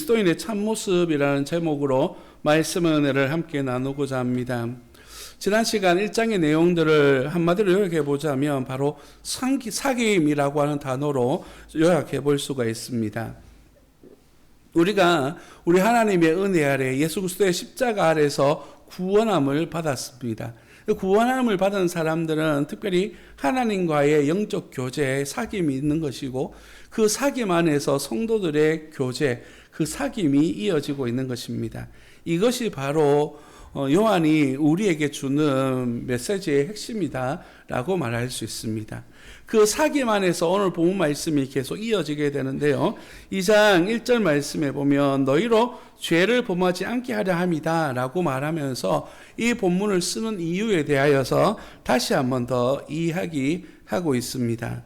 그리스도인의 참모습이라는 제목으로 말씀의 은혜를 함께 나누고자 합니다. 지난 시간 1장의 내용들을 한마디로 요약해 보자면 바로 사귐이라고 하는 단어로 요약해 볼 수가 있습니다. 우리가 우리 하나님의 은혜 아래 예수 그리스도의 십자가 아래서 구원함을 받았습니다. 구원함을 받은 사람들은 특별히 하나님과의 영적 교제에 사귐이 있는 것이고, 그 사귐 안에서 성도들의 교제, 그 사귐이 이어지고 있는 것입니다. 이것이 바로 요한이 우리에게 주는 메시지의 핵심이다 라고 말할 수 있습니다. 그 사귐 안에서 오늘 본문 말씀이 계속 이어지게 되는데요, 2장 1절 말씀에 보면 너희로 죄를 범하지 않게 하려 함이다 라고 말하면서 이 본문을 쓰는 이유에 대하여서 다시 한 번 더 이야기하고 있습니다.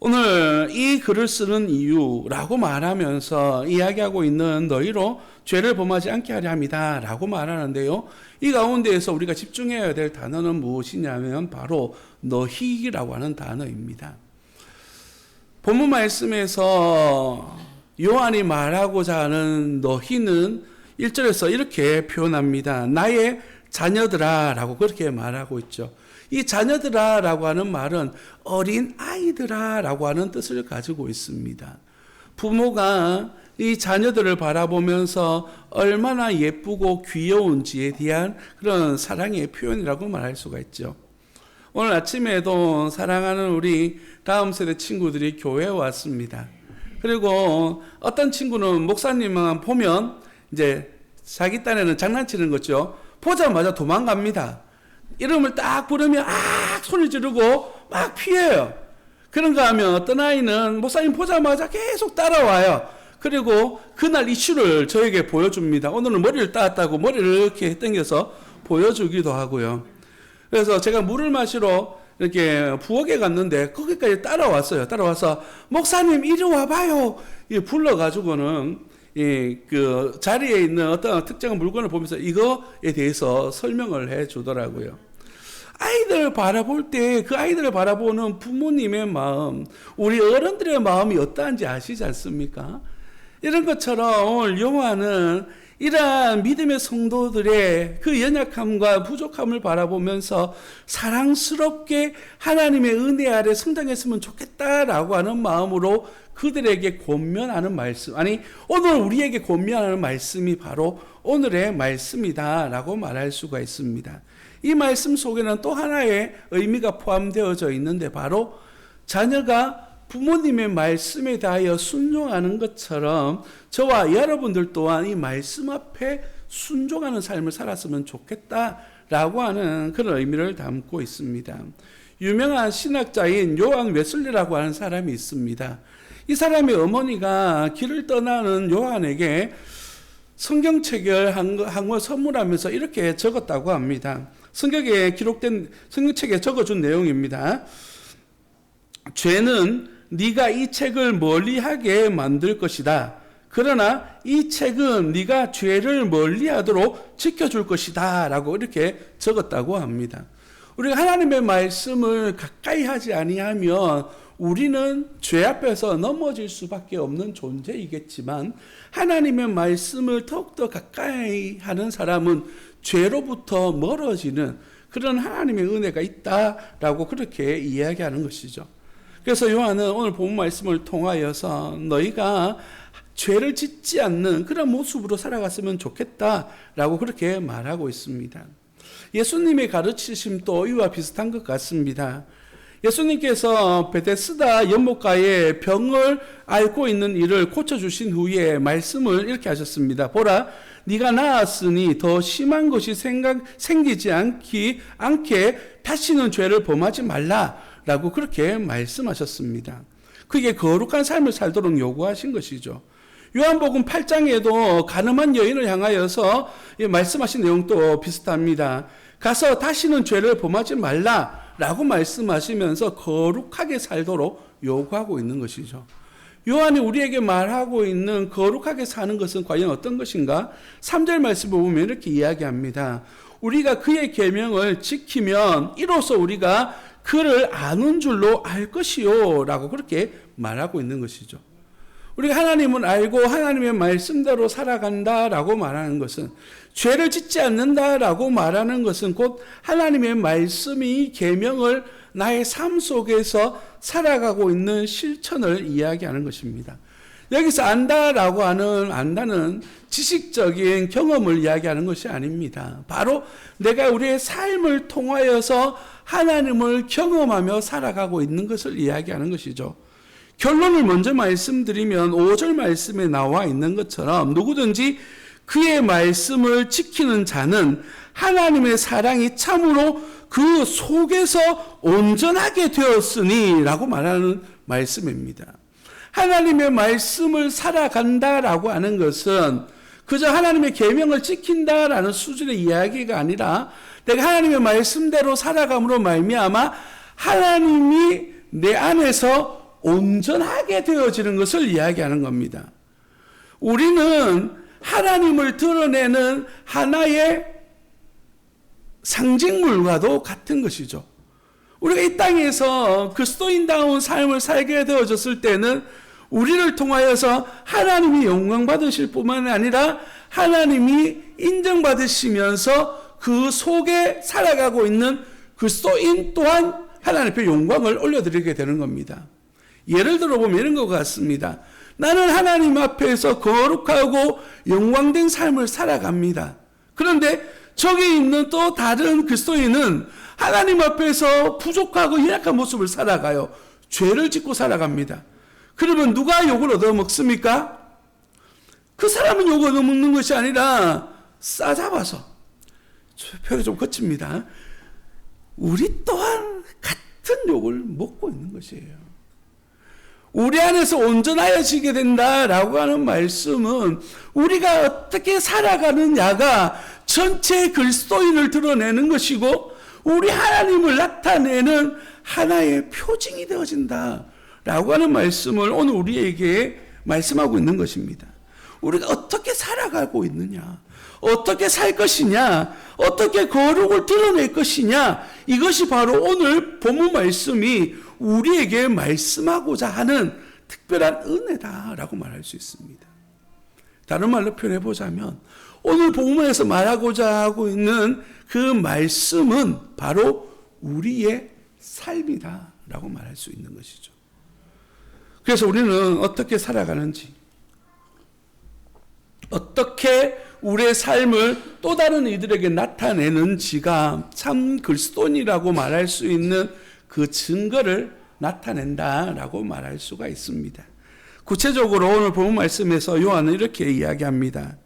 오늘 이 글을 쓰는 이유라고 말하면서 이야기하고 있는 너희로 죄를 범하지 않게 하려 합니다 라고 말하는데요, 이 가운데에서 우리가 집중해야 될 단어는 무엇이냐면 바로 너희라고 하는 단어입니다. 본문 말씀에서 요한이 말하고자 하는 너희는 1절에서 이렇게 표현합니다. 나의 자녀들아 라고 그렇게 말하고 있죠. 이 자녀들아 라고 하는 말은 어린 아이들아 라고 하는 뜻을 가지고 있습니다. 부모가 이 자녀들을 바라보면서 얼마나 예쁘고 귀여운지에 대한 그런 사랑의 표현이라고 말할 수가 있죠. 오늘 아침에도 사랑하는 우리 다음 세대 친구들이 교회에 왔습니다. 그리고 어떤 친구는 목사님만 보면 이제 자기 딴에는 장난치는 거죠. 보자마자 도망갑니다. 이름을 딱 부르면 소리 지르고 막 피해요. 그런가 하면 어떤 아이는 목사님 보자마자 계속 따라와요. 그리고 그날 이슈를 저에게 보여줍니다. 오늘은 머리를 따왔다고 머리를 이렇게 당겨서 보여주기도 하고요. 그래서 제가 물을 마시러 이렇게 부엌에 갔는데 거기까지 따라왔어요. 따라와서 목사님 이리 와봐요. 불러가지고는 그 자리에 있는 어떤 특정한 물건을 보면서 이거에 대해서 설명을 해 주더라고요. 아이들을 바라볼 때 그 아이들을 바라보는 부모님의 마음, 우리 어른들의 마음이 어떠한지 아시지 않습니까? 이런 것처럼 오늘 요한은 이러한 믿음의 성도들의 그 연약함과 부족함을 바라보면서 사랑스럽게 하나님의 은혜 아래 성장했으면 좋겠다라고 하는 마음으로 그들에게 권면하는 말씀, 오늘 우리에게 권면하는 말씀이 바로 오늘의 말씀이다라고 말할 수가 있습니다. 이 말씀 속에는 또 하나의 의미가 포함되어져 있는데 바로 자녀가 부모님의 말씀에 대하여 순종하는 것처럼 저와 여러분들 또한 이 말씀 앞에 순종하는 삶을 살았으면 좋겠다라고 하는 그런 의미를 담고 있습니다. 유명한 신학자인 요한 웨슬리라고 하는 사람이 있습니다. 이 사람의 어머니가 길을 떠나는 요한에게 성경책을 한 권 선물하면서 이렇게 적었다고 합니다. 성경에 기록된 성경책에 적어준 내용입니다. 죄는 네가 이 책을 멀리하게 만들 것이다. 그러나 이 책은 네가 죄를 멀리하도록 지켜줄 것이다 라고 이렇게 적었다고 합니다. 우리가 하나님의 말씀을 가까이 하지 아니하면 우리는 죄 앞에서 넘어질 수밖에 없는 존재이겠지만, 하나님의 말씀을 더욱더 가까이 하는 사람은 죄로부터 멀어지는 그런 하나님의 은혜가 있다라고 그렇게 이야기하는 것이죠. 그래서 요한은 오늘 본 말씀을 통하여서 너희가 죄를 짓지 않는 그런 모습으로 살아갔으면 좋겠다라고 그렇게 말하고 있습니다. 예수님의 가르치심도 이와 비슷한 것 같습니다. 예수님께서 베데스다 연못가에 병을 앓고 있는 이를 고쳐주신 후에 말씀을 이렇게 하셨습니다. 보라, 네가 나았으니 더 심한 것이 생기지 않게 다시는 죄를 범하지 말라라고 그렇게 말씀하셨습니다. 그게 거룩한 삶을 살도록 요구하신 것이죠. 요한복음 8장에도 가늠한 여인을 향하여서 말씀하신 내용도 비슷합니다. 가서 다시는 죄를 범하지 말라라고 말씀하시면서 거룩하게 살도록 요구하고 있는 것이죠. 요한이 우리에게 말하고 있는 거룩하게 사는 것은 과연 어떤 것인가? 3절 말씀을 보면 이렇게 이야기합니다. 우리가 그의 계명을 지키면 이로써 우리가 그를 아는 줄로 알 것이요 라고 그렇게 말하고 있는 것이죠. 우리가 하나님을 알고 하나님의 말씀대로 살아간다라고 말하는 것은, 죄를 짓지 않는다라고 말하는 것은 곧 하나님의 말씀이 계명을 나의 삶 속에서 살아가고 있는 실천을 이야기하는 것입니다. 여기서 안다라고 하는 안다는 지식적인 경험을 이야기하는 것이 아닙니다. 바로 내가 우리의 삶을 통하여서 하나님을 경험하며 살아가고 있는 것을 이야기하는 것이죠. 결론을 먼저 말씀드리면 5절 말씀에 나와 있는 것처럼 누구든지 그의 말씀을 지키는 자는 하나님의 사랑이 참으로 그 속에서 온전하게 되었으니 라고 말하는 말씀입니다. 하나님의 말씀을 살아간다라고 하는 것은 그저 하나님의 계명을 지킨다라는 수준의 이야기가 아니라 내가 하나님의 말씀대로 살아감으로 말미암아 하나님이 내 안에서 온전하게 되어지는 것을 이야기하는 겁니다. 우리는 하나님을 드러내는 하나의 상징물과도 같은 것이죠. 우리가 이 땅에서 그리스도인다운 삶을 살게 되어졌을 때는 우리를 통하여서 하나님이 영광 받으실 뿐만 아니라 하나님이 인정받으시면서 그 속에 살아가고 있는 그리스도인 또한 하나님 앞에 영광을 올려드리게 되는 겁니다. 예를 들어보면 이런 것 같습니다. 나는 하나님 앞에서 거룩하고 영광된 삶을 살아갑니다. 그런데 저기 있는 또 다른 그리스도인은 하나님 앞에서 부족하고 연약한 모습을 살아가요. 죄를 짓고 살아갑니다. 그러면 누가 욕을 얻어먹습니까? 그 사람은 욕을 얻어먹는 것이 아니라 싸잡아서, 표현이 좀 거칩니다. 우리 또한 같은 욕을 먹고 있는 것이에요. 우리 안에서 온전하여지게 된다라고 하는 말씀은 우리가 어떻게 살아가느냐가 전체 그리스도인을 드러내는 것이고 우리 하나님을 나타내는 하나의 표징이 되어진다라고 하는 말씀을 오늘 우리에게 말씀하고 있는 것입니다. 우리가 어떻게 살아가고 있느냐, 어떻게 살 것이냐, 어떻게 거룩을 드러낼 것이냐, 이것이 바로 오늘 본문 말씀이 우리에게 말씀하고자 하는 특별한 은혜다라고 말할 수 있습니다. 다른 말로 표현해보자면 오늘 본문에서 말하고자 하고 있는 그 말씀은 바로 우리의 삶이다라고 말할 수 있는 것이죠. 그래서 우리는 어떻게 살아가는지, 어떻게 우리의 삶을 또 다른 이들에게 나타내는지가 참 그리스도인이라고 말할 수 있는 그 증거를 나타낸다라고 말할 수가 있습니다. 구체적으로 오늘 본문 말씀에서 요한은 이렇게 이야기합니다.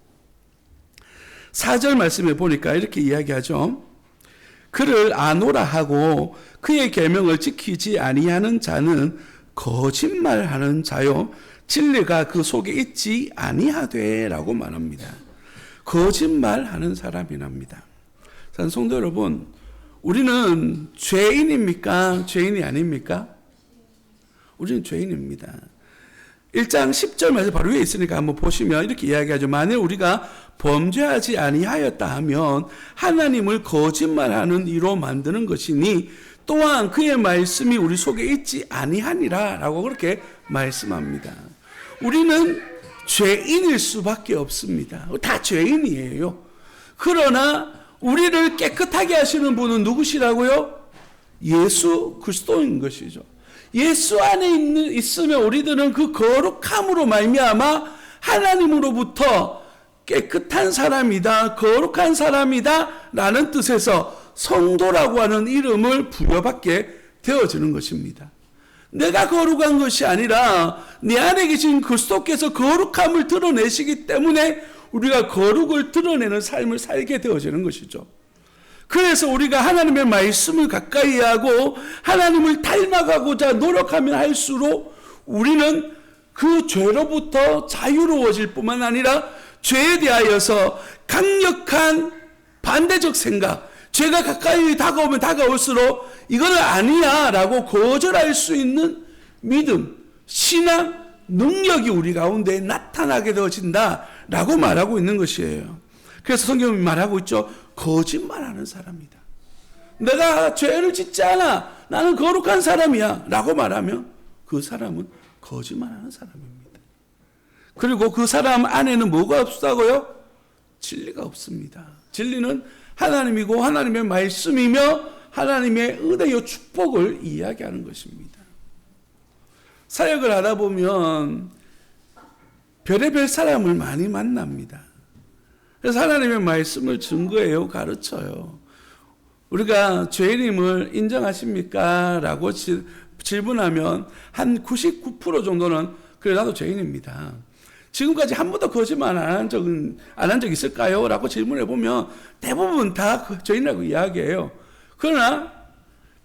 4절 말씀에 보니까 이렇게 이야기하죠. 그를 아노라 하고 그의 계명을 지키지 아니하는 자는 거짓말하는 자요 진리가 그 속에 있지 아니하되라고 말합니다. 거짓말하는 사람이랍니다. 성도 여러분, 우리는 죄인입니까? 죄인이 아닙니까? 우리는 죄인입니다. 1장 10절 말씀 바로 위에 있으니까 한번 보시면 이렇게 이야기하죠. 만일 우리가 범죄하지 아니하였다 하면 하나님을 거짓말하는 이로 만드는 것이니 또한 그의 말씀이 우리 속에 있지 아니하니라 라고 그렇게 말씀합니다. 우리는 죄인일 수밖에 없습니다. 다 죄인이에요. 그러나 우리를 깨끗하게 하시는 분은 누구시라고요? 예수 그리스도인 것이죠. 예수 안에 있으면 우리들은 그 거룩함으로 말미암아 하나님으로부터 깨끗한 사람이다, 거룩한 사람이다 라는 뜻에서 성도라고 하는 이름을 부여받게 되어지는 것입니다. 내가 거룩한 것이 아니라 내 안에 계신 그리스도께서 거룩함을 드러내시기 때문에 우리가 거룩을 드러내는 삶을 살게 되어지는 것이죠. 그래서 우리가 하나님의 말씀을 가까이 하고 하나님을 닮아가고자 노력하면 할수록 우리는 그 죄로부터 자유로워질 뿐만 아니라 죄에 대하여서 강력한 반대적 생각, 죄가 가까이 다가오면 다가올수록 이거는 아니야 라고 거절할 수 있는 믿음, 신앙, 능력이 우리 가운데 나타나게 되어진다 라고 말하고 있는 것이에요. 그래서 성경이 말하고 있죠. 거짓말하는 사람이다. 내가 죄를 짓지 않아. 나는 거룩한 사람이야 라고 말하면 그 사람은 거짓말하는 사람입니다. 그리고 그 사람 안에는 뭐가 없다고요? 진리가 없습니다. 진리는 하나님이고 하나님의 말씀이며 하나님의 은혜요 축복을 이야기하는 것입니다. 사역을 하다 보면 별의별 사람을 많이 만납니다. 그래서 하나님의 말씀을 증거해요, 가르쳐요. 우리가 죄인임을 인정하십니까? 라고 질문하면 한 99% 정도는 그래 나도 죄인입니다. 지금까지 한 번도 거짓말 안 한 적 있을까요? 라고 질문해 보면 대부분 다 죄인이라고 이야기해요. 그러나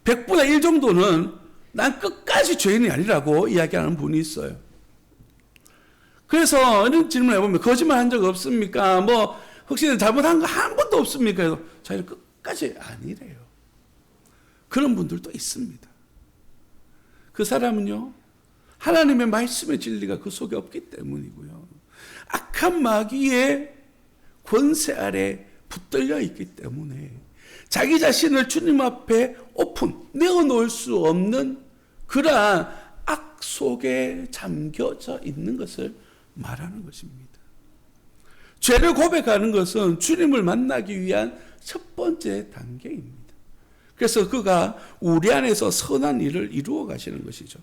100분의 1 정도는 난 끝까지 죄인이 아니라고 이야기하는 분이 있어요. 그래서 이런 질문을 해보면 거짓말 한 적 없습니까? 뭐 혹시 잘못한 거 한 번도 없습니까? 그래서 자기는 끝까지 아니래요. 그런 분들도 있습니다. 그 사람은요, 하나님의 말씀의 진리가 그 속에 없기 때문이고요. 악한 마귀의 권세 아래 붙들려 있기 때문에 자기 자신을 주님 앞에 내어놓을 수 없는 그러한 악 속에 잠겨져 있는 것을 말하는 것입니다. 죄를 고백하는 것은 주님을 만나기 위한 첫 번째 단계입니다. 그래서 그가 우리 안에서 선한 일을 이루어 가시는 것이죠.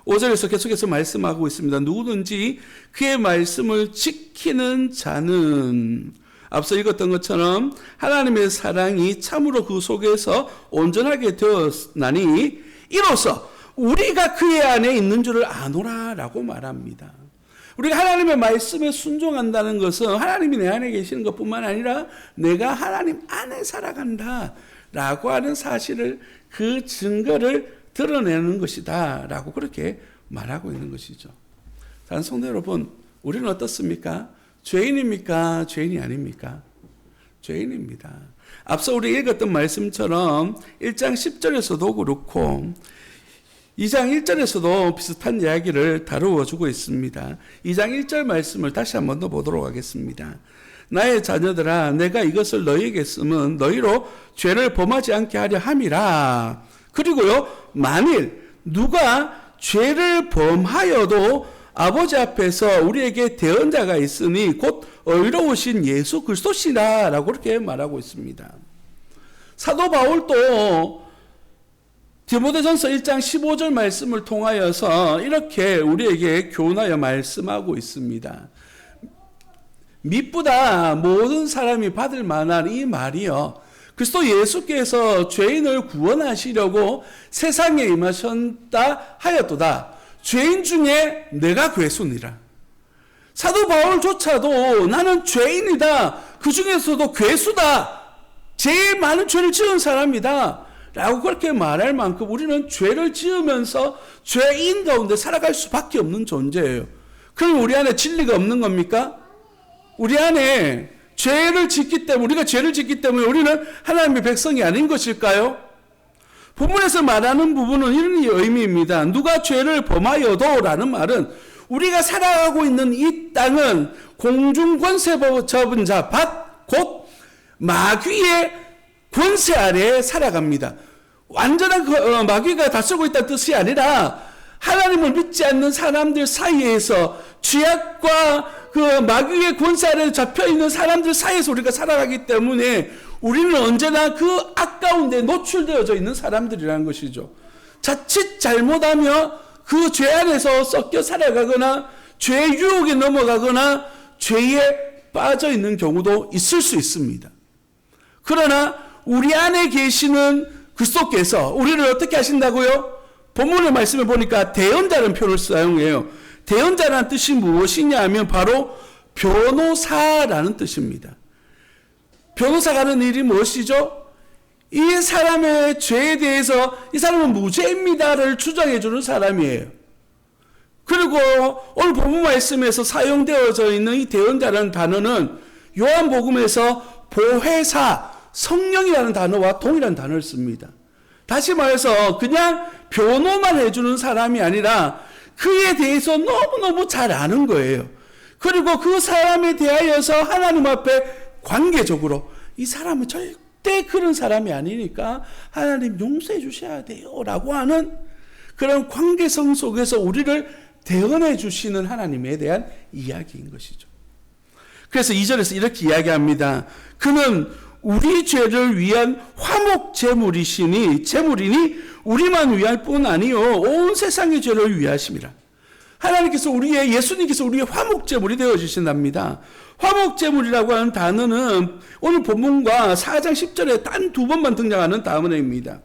5절에서 계속해서 말씀하고 있습니다. 누구든지 그의 말씀을 지키는 자는 앞서 읽었던 것처럼 하나님의 사랑이 참으로 그 속에서 온전하게 되었나니 이로써 우리가 그의 안에 있는 줄을 아노라 라고 말합니다. 우리가 하나님의 말씀에 순종한다는 것은 하나님이 내 안에 계시는 것뿐만 아니라 내가 하나님 안에 살아간다 라고 하는 사실을, 그 증거를 드러내는 것이다 라고 그렇게 말하고 있는 것이죠. 사랑하는 성도 여러분, 우리는 어떻습니까? 죄인입니까? 죄인이 아닙니까? 죄인입니다. 앞서 우리 읽었던 말씀처럼 1장 10절에서도 그렇고 2장 1절에서도 비슷한 이야기를 다루어 주고 있습니다. 2장 1절 말씀을 다시 한 번 더 보도록 하겠습니다. 나의 자녀들아, 내가 이것을 너희에게 쓰면 너희로 죄를 범하지 않게 하려 함이라. 그리고요, 만일 누가 죄를 범하여도 아버지 앞에서 우리에게 대언자가 있으니 곧 의로우신 예수 그리스도시라 라고 그렇게 말하고 있습니다. 사도 바울도 디모데전서 1장 15절 말씀을 통하여서 이렇게 우리에게 교훈하여 말씀하고 있습니다. 미쁘다 모든 사람이 받을 만한 이 말이요, 그리스도 예수께서 죄인을 구원하시려고 세상에 임하셨다 하였도다. 죄인 중에 내가 괴수니라. 사도 바울조차도 나는 죄인이다, 그 중에서도 괴수다, 제일 많은 죄를 지은 사람이다 라고 그렇게 말할 만큼 우리는 죄를 지으면서 죄인 가운데 살아갈 수밖에 없는 존재예요. 그럼 우리 안에 진리가 없는 겁니까? 우리 안에 죄를 짓기 때문에, 우리가 죄를 짓기 때문에 우리는 하나님의 백성이 아닌 것일까요? 본문에서 말하는 부분은 이런 의미입니다. 누가 죄를 범하여도 라는 말은 우리가 살아가고 있는 이 땅은 공중권세 잡은 자, 곧 마귀의 권세 아래에 살아갑니다. 완전한 마귀가 다스리고 있다는 뜻이 아니라 하나님을 믿지 않는 사람들 사이에서, 죄악과 그 마귀의 권세 아래에 잡혀있는 사람들 사이에서 우리가 살아가기 때문에 우리는 언제나 그 악 가운데 노출되어져 있는 사람들이라는 것이죠. 자칫 잘못하며 그 죄 안에서 섞여 살아가거나 죄의 유혹에 넘어가거나 죄에 빠져 있는 경우도 있을 수 있습니다. 그러나 우리 안에 계시는 그리스도께서 우리를 어떻게 하신다고요? 본문의 말씀을 보니까 대언자라는 표현을 사용해요. 대언자라는 뜻이 무엇이냐 하면 바로 변호사라는 뜻입니다. 변호사가 하는 일이 무엇이죠? 이 사람의 죄에 대해서 이 사람은 무죄입니다를 주장해 주는 사람이에요. 그리고 오늘 본문 말씀에서 사용되어져 있는 이 대언자라는 단어는 요한복음에서 보혜사, 성령이라는 단어와 동일한 단어를 씁니다. 다시 말해서 그냥 변호만 해주는 사람이 아니라 그에 대해서 너무너무 잘 아는 거예요. 그리고 그 사람에 대하여서 하나님 앞에 관계적으로 이 사람은 절대 그런 사람이 아니니까 하나님 용서해 주셔야 돼요 라고 하는 그런 관계성 속에서 우리를 대언해 주시는 하나님에 대한 이야기인 것이죠. 그래서 2절에서 이렇게 이야기합니다. 그는 우리 죄를 위한 화목 제물이니 우리만 위할 뿐 아니요 온 세상의 죄를 위하심이라. 하나님께서 예수님께서 우리의 화목 제물이 되어 주신답니다. 화목 제물이라고 하는 단어는 오늘 본문과 4장 10절에 단 2번만 등장하는 단어입니다.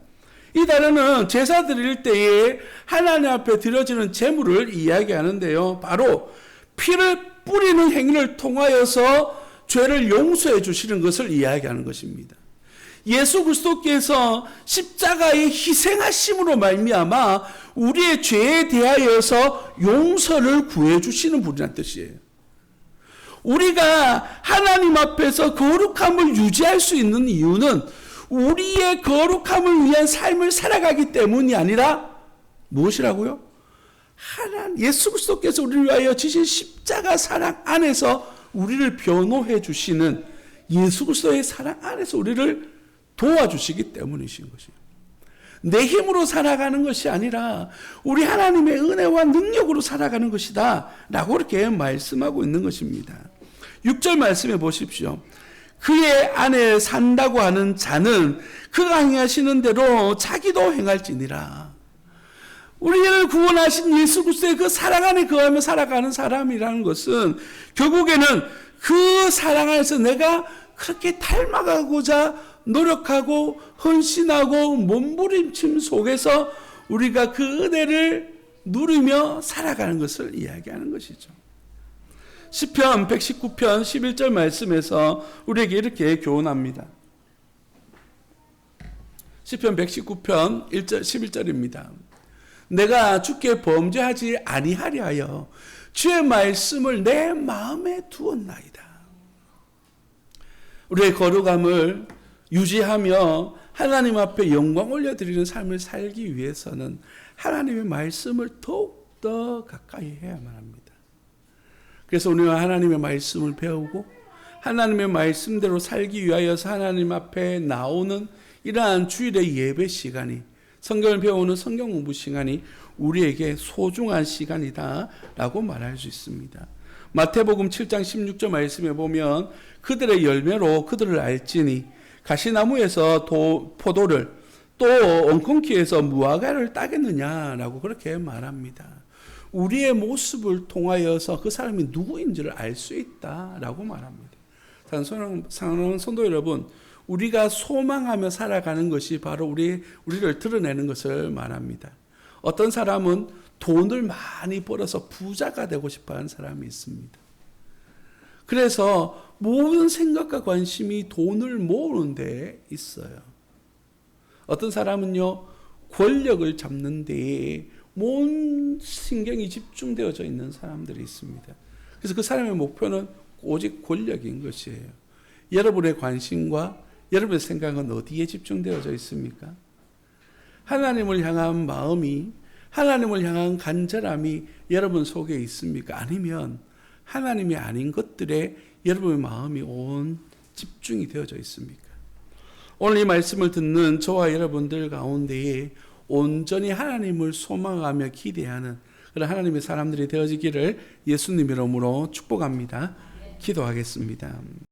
이 단어는 제사 드릴 때에 하나님 앞에 드려지는 제물을 이야기하는데요. 바로 피를 뿌리는 행위를 통하여서 죄를 용서해 주시는 것을 이야기하는 것입니다. 예수 그리스도께서 십자가의 희생하심으로 말미암아 우리의 죄에 대하여서 용서를 구해 주시는 분이라는 뜻이에요. 우리가 하나님 앞에서 거룩함을 유지할 수 있는 이유는 우리의 거룩함을 위한 삶을 살아가기 때문이 아니라 무엇이라고요? 예수 그리스도께서 우리를 위하여 지신 십자가 사랑 안에서 우리를 변호해 주시는 예수 그리스도의 사랑 안에서 우리를 도와주시기 때문이신 것이에요. 내 힘으로 살아가는 것이 아니라 우리 하나님의 은혜와 능력으로 살아가는 것이다 라고 이렇게 말씀하고 있는 것입니다. 6절 말씀해 보십시오. 그의 안에 산다고 하는 자는 그가 행하시는 대로 자기도 행할지니라. 우리를 구원하신 예수 그리스도의 그 사랑 안에 거하며 살아가는 사람이라는 것은 결국에는 그 사랑 안에서 내가 그렇게 닮아가고자 노력하고 헌신하고 몸부림침 속에서 우리가 그 은혜를 누리며 살아가는 것을 이야기하는 것이죠. 시편 119편 11절 말씀에서 우리에게 이렇게 교훈합니다. 시편 119편 1절 11절입니다. 내가 주께 범죄하지 아니하려 하여 주의 말씀을 내 마음에 두었나이다. 우리의 거룩함을 유지하며 하나님 앞에 영광 올려드리는 삶을 살기 위해서는 하나님의 말씀을 더욱더 가까이 해야만 합니다. 그래서 우리가 하나님의 말씀을 배우고 하나님의 말씀대로 살기 위하여서 하나님 앞에 나오는 이러한 주일의 예배 시간이, 성경을 배우는 성경 공부 시간이 우리에게 소중한 시간이다 라고 말할 수 있습니다. 마태복음 7장 16절 말씀에 보면 그들의 열매로 그들을 알지니 가시나무에서 포도를 또 엉겅퀴에서 무화과를 따겠느냐라고 그렇게 말합니다. 우리의 모습을 통하여서 그 사람이 누구인지를 알 수 있다라고 말합니다. 사랑하는 성도 여러분, 우리가 소망하며 살아가는 것이 바로 우리를 드러내는 것을 말합니다. 어떤 사람은 돈을 많이 벌어서 부자가 되고 싶어하는 사람이 있습니다. 그래서 모든 생각과 관심이 돈을 모으는 데 있어요. 어떤 사람은요, 권력을 잡는 데에 온 신경이 집중되어져 있는 사람들이 있습니다. 그래서 그 사람의 목표는 오직 권력인 것이에요. 여러분의 관심과 여러분의 생각은 어디에 집중되어져 있습니까? 하나님을 향한 마음이, 하나님을 향한 간절함이 여러분 속에 있습니까? 아니면 하나님이 아닌 것들에 여러분의 마음이 온 집중이 되어져 있습니까? 오늘 이 말씀을 듣는 저와 여러분들 가운데에 온전히 하나님을 소망하며 기대하는 그런 하나님의 사람들이 되어지기를 예수님 이름으로 축복합니다. 기도하겠습니다.